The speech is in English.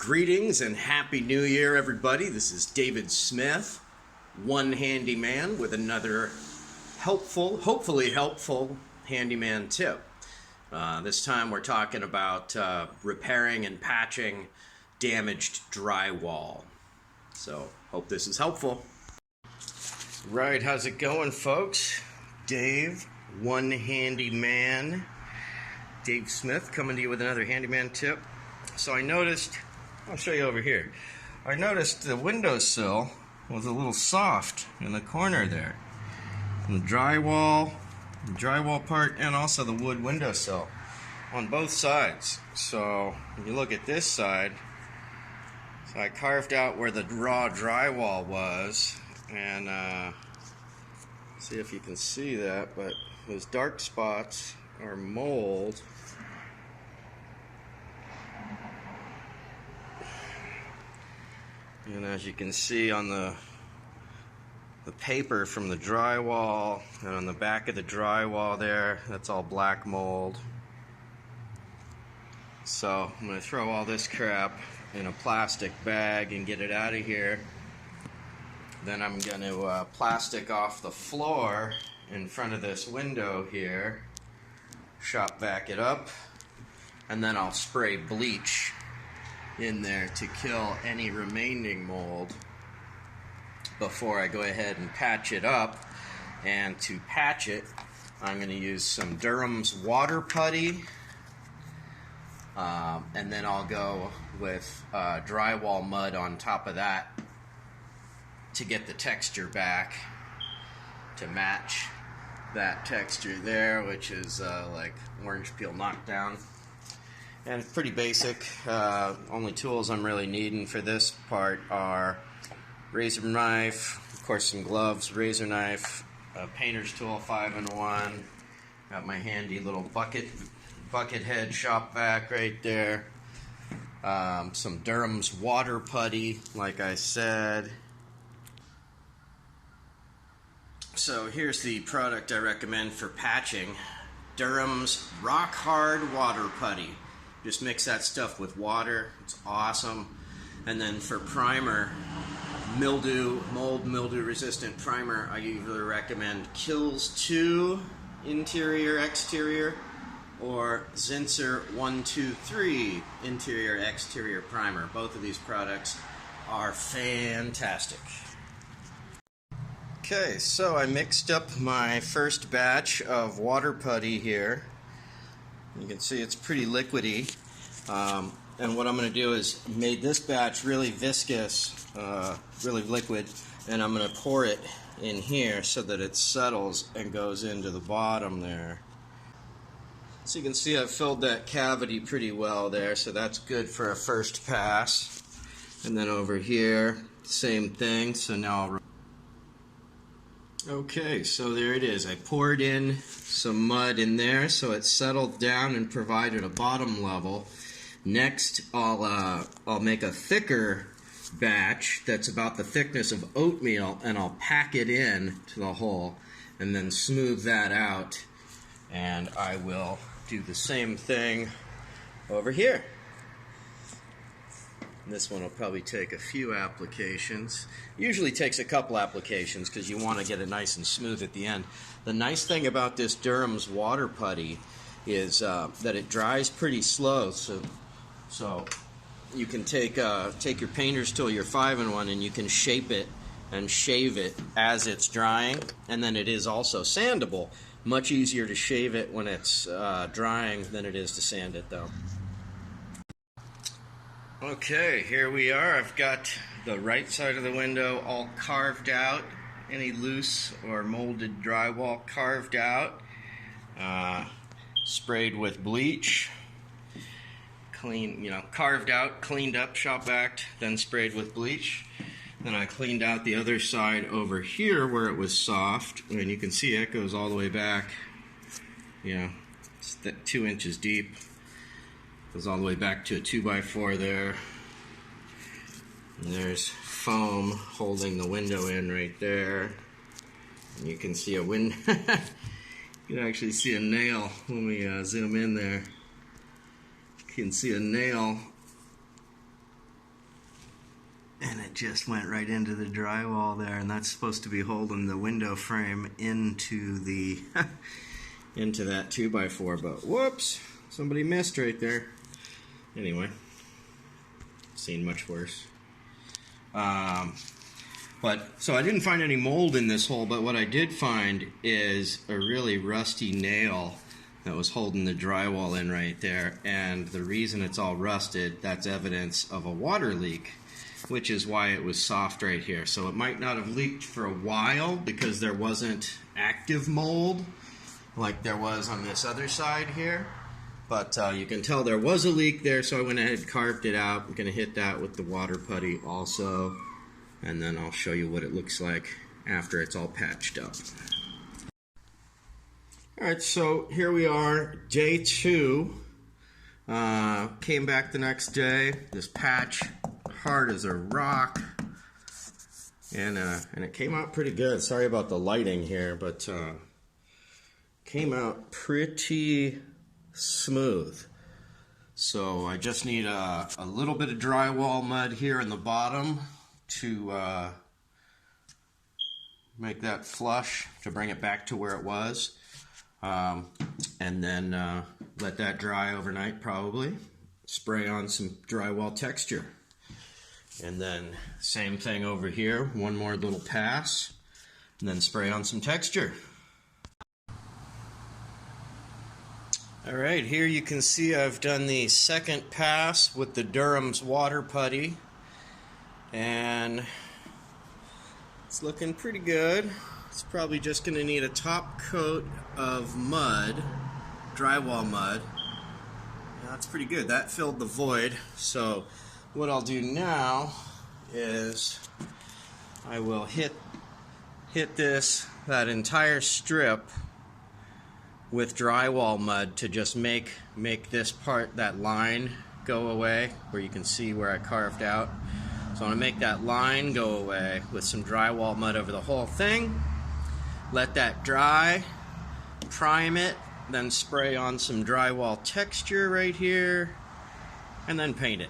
Greetings and Happy New Year, everybody. This is David Smith, one handyman with another hopefully helpful handyman tip. This time we're talking about repairing and patching damaged drywall. So, hope this is helpful. Right, how's it going, folks? Dave, one handyman. Dave Smith coming to you with another handyman tip. So I noticed, I'll show you over here. I noticed the windowsill was a little soft in the corner there. And the drywall part, and also the wood windowsill on both sides. So if you look at this side, so I carved out where the raw drywall was, and see if you can see that, but those dark spots are mold. And as you can see on the paper from the drywall and on the back of the drywall there, that's all black mold. So I'm going to throw all this crap in a plastic bag and get it out of here. Then I'm going to plastic off the floor in front of this window here, shop vac it up, and then I'll spray bleach in there to kill any remaining mold before I go ahead and patch it up. And to patch it, I'm going to use some Durham's water putty, and then I'll go with drywall mud on top of that to get the texture back to match that texture there, which is like orange peel knockdown. And it's pretty basic. Only tools I'm really needing for this part are razor knife, of course some gloves, razor knife, a painter's tool 5-in-1, got my handy little bucket head shop vac right there, some Durham's water putty, like I said. So here's the product I recommend for patching: Durham's rock hard water putty. Just mix that stuff with water. It's awesome. And then for primer, mold mildew resistant primer, I usually recommend Kills 2 interior exterior or Zinsser 123 interior exterior primer. Both of these products are fantastic. Okay, so I mixed up my first batch of water putty here. You can see it's pretty liquidy, and what I'm going to do is made this batch really viscous, really liquid, and I'm going to pour it in here so that it settles and goes into the bottom there. So you can see I've filled that cavity pretty well there, so that's good for a first pass. And then over here, same thing. So now okay, so there it is. I poured in some mud in there so it settled down and provided a bottom level. Next, I'll make a thicker batch that's about the thickness of oatmeal, and I'll pack it in to the hole and then smooth that out. And I will do the same thing over here. This one will probably take a few applications. Usually takes a couple applications because you want to get it nice and smooth at the end. The nice thing about this Durham's water putty is that it dries pretty slow. So you can take your painter's tool, your 5-in-1, and you can shape it and shave it as it's drying. And then it is also sandable. Much easier to shave it when it's drying than it is to sand it, though. Okay, here we are. I've got the right side of the window all carved out. Any loose or molded drywall carved out. Sprayed with bleach. Carved out, cleaned up, shop vac, then sprayed with bleach. Then I cleaned out the other side over here where it was soft. And you can see it goes all the way back. It's 2 inches deep. Goes all the way back to a 2x4 there. And there's foam holding the window in right there. And you can see a window. You can actually see a nail when we zoom in there. You can see a nail just went right into the drywall there, and that's supposed to be holding the window frame into the into that 2x4, but whoops, somebody missed right there. Anyway, seen much worse. So I didn't find any mold in this hole, but what I did find is a really rusty nail that was holding the drywall in right there, and the reason it's all rusted, that's evidence of a water leak, which is why it was soft right here. So it might not have leaked for a while because there wasn't active mold like there was on this other side here, but you can tell there was a leak there, so I went ahead and carved it out. I'm going to hit that with the water putty also, and then I'll show you what it looks like after it's all patched up. Alright, so here we are, day 2. Came back the next day. This patch, hard as a rock, and it came out pretty good. Sorry about the lighting here, but came out pretty smooth. So I just need a little bit of drywall mud here in the bottom to make that flush, to bring it back to where it was. And then let that dry overnight probably. Spray on some drywall texture. And then same thing over here, one more little pass, and then spray on some texture. Alright, here you can see I've done the second pass with the Durham's water putty, and it's looking pretty good. It's probably just going to need a top coat of mud, drywall mud. That's pretty good. That filled the void. So what I'll do now is I will hit that entire strip with drywall mud to just make this part, that line, go away, where you can see where I carved out. So I want to make that line go away with some drywall mud over the whole thing. Let that dry, prime it, then spray on some drywall texture right here, and then paint it.